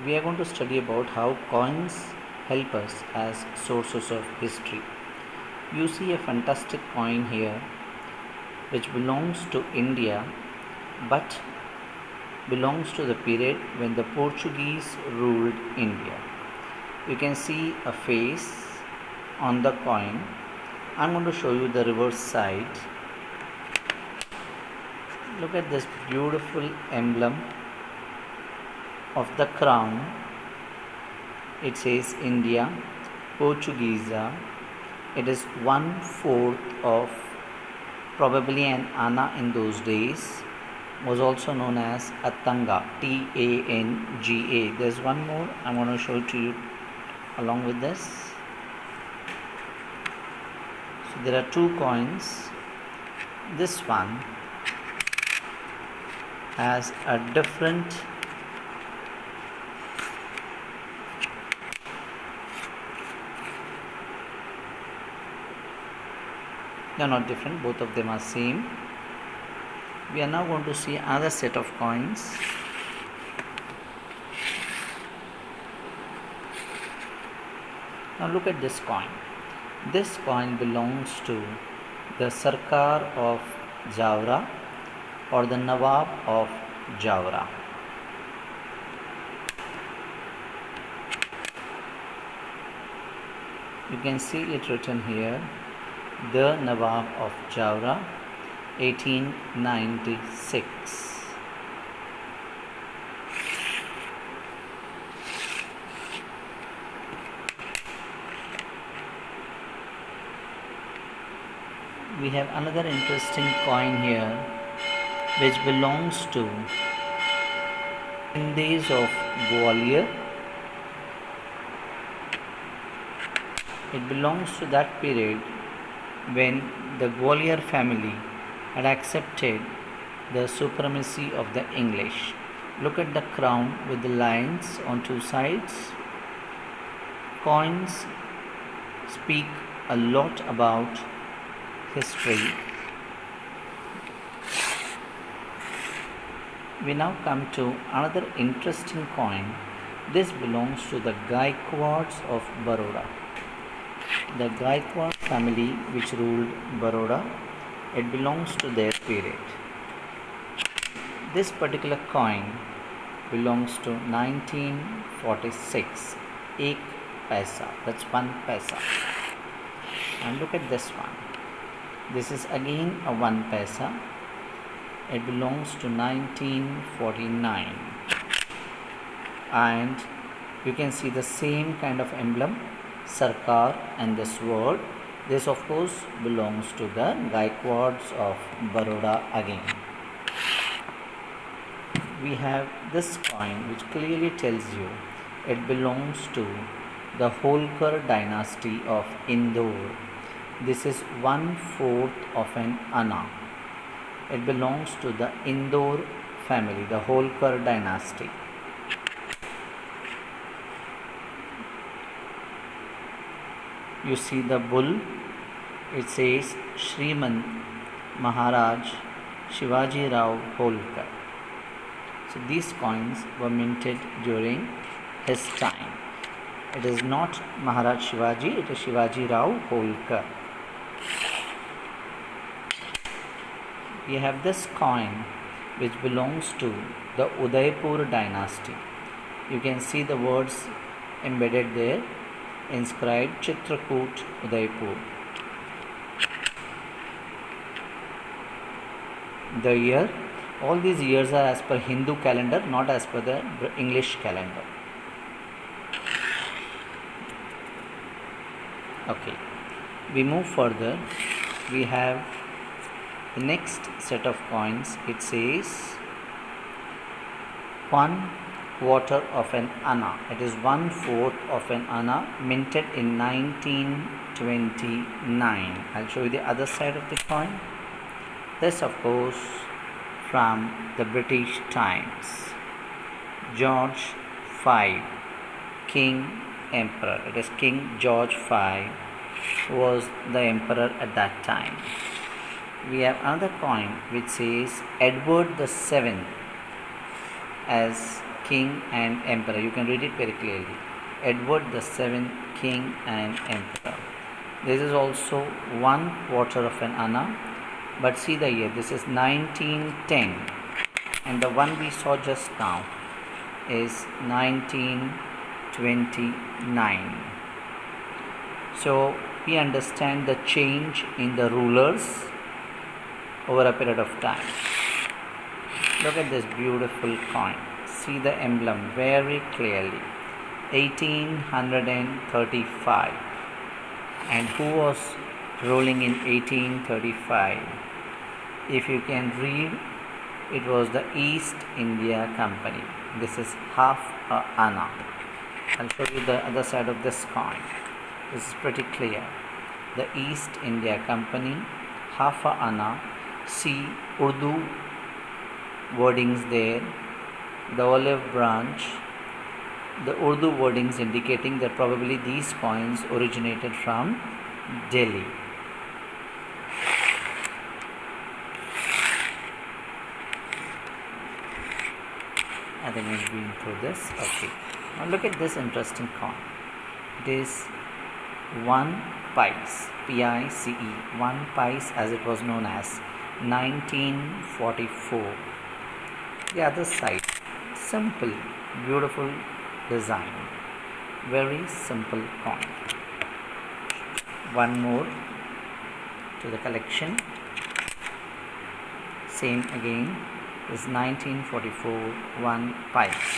we are going to study about how coins help us as sources of history. You see a fantastic coin here which belongs to India but belongs to the period when the Portuguese ruled India. You can see a face on the coin. I'm going to show you the reverse side. Look at this beautiful emblem of the crown. It says India, Portuguesa. It is 1/4 of probably an anna in those days, was also known as a tanga, Tanga. There's one more I'm going to show to you along with this. So there are two coins. This one has a different they are not different, both of them are same. We are now going to see another set of coins. Now look at this coin. This coin belongs to the Sarkar of Jaora or the Nawab of Jaora. You can see it written here, the Nawab of Jaora, 1896. We have another interesting coin here which belongs to Shindis of Gwalior. It belongs to that period when the Gwalior family had accepted the supremacy of the English. Look at the crown with the lions on two sides. Coins speak a lot about history. We now come to another interesting coin. This belongs to the Gaikwads of Baroda. The Gaikwad family which ruled Baroda, it belongs to their period. This particular coin belongs to 1946, 1 paisa, that's 1 paisa. And look at this one. This is again a 1 paisa. It belongs to 1949. And you can see the same kind of emblem, Sarkar, and this word. This of course belongs to the Gaikwads of Baroda again. We have this coin which clearly tells you it belongs to the Holkar dynasty of Indore. This is 1/4 of an anna. It belongs to the Indore family, the Holkar dynasty. You see the bull, it says Shriman Maharaj Shivaji Rao Holkar. So these coins were minted during his time. It is not Maharaj Shivaji, it is Shivaji Rao Holkar. We have this coin which belongs to the Udaipur dynasty. You can see the words embedded there, inscribed Chitrakoot Udaipur. The year, all these years are as per Hindu calendar, not as per the English calendar. Okay, we move further. We have the next set of coins. It says 1/4 of an anna. It is 1/4 of an anna, minted in 1929. I'll show you the other side of the coin. This of course from the British times. George V, King Emperor. It is King George V who was the emperor at that time. We have another coin which says Edward VII as King and Emperor. You can read it very clearly. Edward the Seventh, King and Emperor. This is also 1/4 of an anna, but see the year. This is 1910, and the one we saw just now is 1929. So we understand the change in the rulers over a period of time. Look at this beautiful coin. See the emblem very clearly. 1835. And who was ruling in 1835? If you can read, it was the East India Company. This is half a anna. I'll show you the other side of this coin. This is pretty clear. The East India Company, half a anna. See Urdu wordings there. The olive branch. The Urdu wordings indicating that probably these coins originated from Delhi. I think we've been through this. Okay. Now look at this interesting coin. It is 1 pice, P-I-C-E, 1 pice as it was known as, 1944. The other side, simple, beautiful design, very simple coin. One more to the collection. Same again is 1944, 1 pice.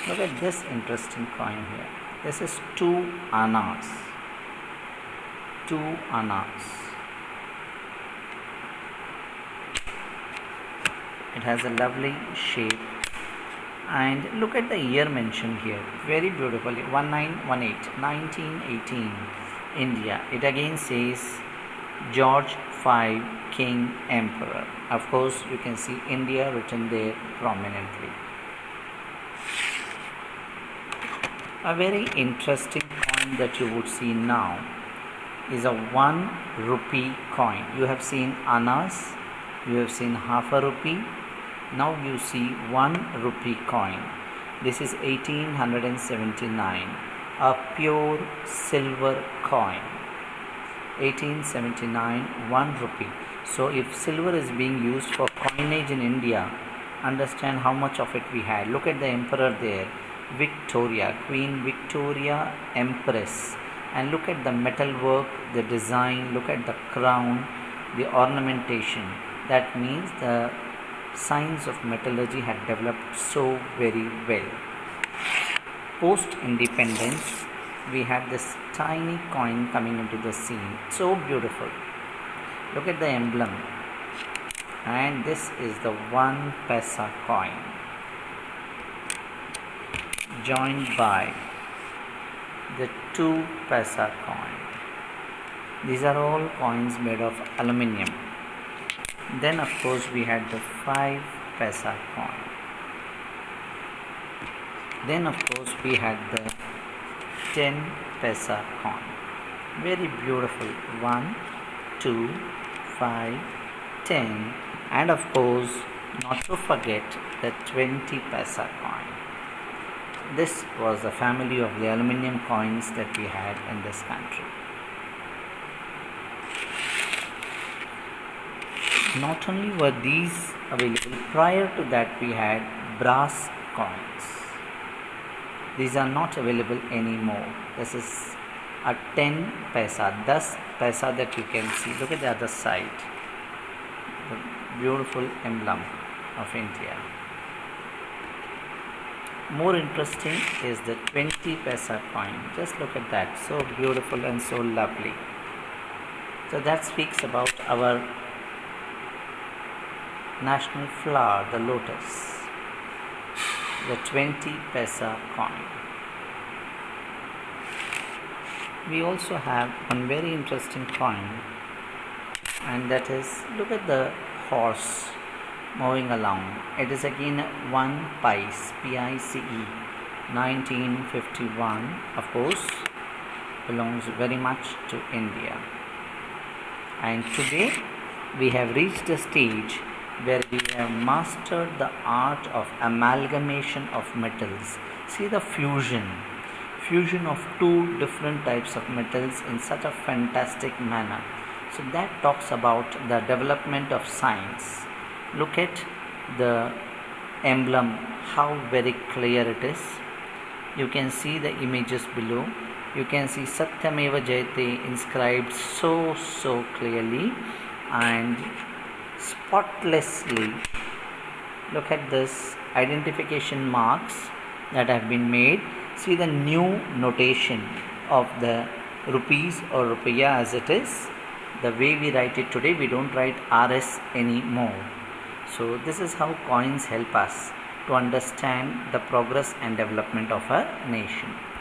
Look at this interesting coin here. This is 2 annas. 2 annas. It has a lovely shape. And look at the year mentioned here. Very beautifully. 1918, 1918, India. It again says George V, King, Emperor. Of course, you can see India written there prominently. A very interesting coin that you would see now is a 1 rupee coin. You have seen annas, you have seen half a rupee. Now you see 1 rupee coin. This is 1879, a pure silver coin. 1879, 1 rupee. So if silver is being used for coinage in India, understand how much of it we had. Look at the emperor there, Victoria, Queen Victoria, Empress. And look at the metalwork, the design, look at the crown, the ornamentation. That means the science of metallurgy had developed so very well. Post independence, we had this tiny coin coming into the scene. So beautiful. Look at the emblem. And this is the 1 paisa coin, joined by the 2 paisa coin. These are all coins made of aluminium. Then of course we had the 5 paisa coin. Then of course we had the 10 paisa coin. Very beautiful. 1, 2, 5, 10, and of course not to forget the 20 paisa coin. This was the family of the aluminium coins that we had in this country. Not only were these available, prior to that we had brass coins. These are not available anymore. This is a 10 paisa, 10 paisa that you can see. Look at the other side, the beautiful emblem of India. More interesting is the 20 paisa coin. Just look at that, so beautiful and so lovely. So that speaks about our national flower, the lotus, the 20 paisa coin. We also have one very interesting coin, and that is, look at the horse moving along. It is again 1 pice, P-I-C-E, 1951. Of course, belongs very much to India. And today we have reached a stage where we have mastered the art of amalgamation of metals. See the fusion of two different types of metals in such a fantastic manner. So that talks about the development of science. Look at the emblem, how very clear it is. You can see the images below. You can see Satyameva Jayate inscribed so clearly and spotlessly. Look at this identification marks that have been made. See the new notation of the rupees or rupiah as it is. The way we write it today, we don't write RS anymore. So this is how coins help us to understand the progress and development of a nation.